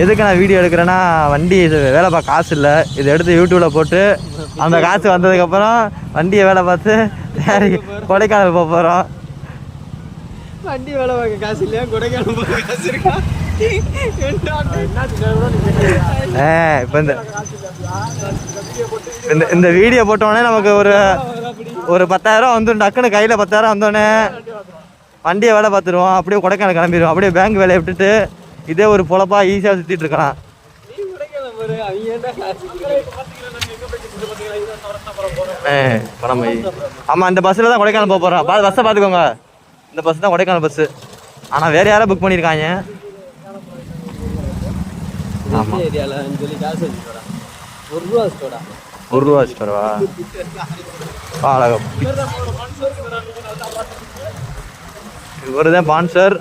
எதுக்கு நான் வீடியோ எடுக்கிறேன்னா வண்டி வேலை பார்க்க காசு இல்லை, இதை எடுத்து யூடியூப்பில் போட்டு அந்த காசு வந்ததுக்கப்புறம் வண்டியை வேலை பார்த்து கொடைக்கானல் போக போகிறோம். வண்டி வேலை பார்க்க காசு இல்லையா, கொடைக்கானல் போக காசு இருக்கா? இப்போ இந்த வீடியோ போட்டோடனே நமக்கு ஒரு 10,000 வந்து டக்குன்னு கையில் 10,000 வந்தோடனே வண்டியை வேலை பார்த்துருவோம். அப்படியே கொடைக்கானல் கிளம்பிடுவோம். அப்படியே பேங்க் வேலையை விட்டுட்டு இதே ஒரு பொழப்பா ஈஸியாக சுற்றிட்டு இருக்கலாம். பணம் ஆமாம், இந்த பஸ்ஸில் தான் கொடைக்கானல் போக போகிறோம். பஸ்ஸை பார்த்துக்கோங்க, இந்த பஸ் தான் கொடைக்கானல் பஸ்ஸு. ஆனால் வேறு யாரும் புக் பண்ணியிருக்காங்க. ஆமாம், ₹1 வச்சுட்டு வரவா? அழகம். இவர் தான் பான்சர்.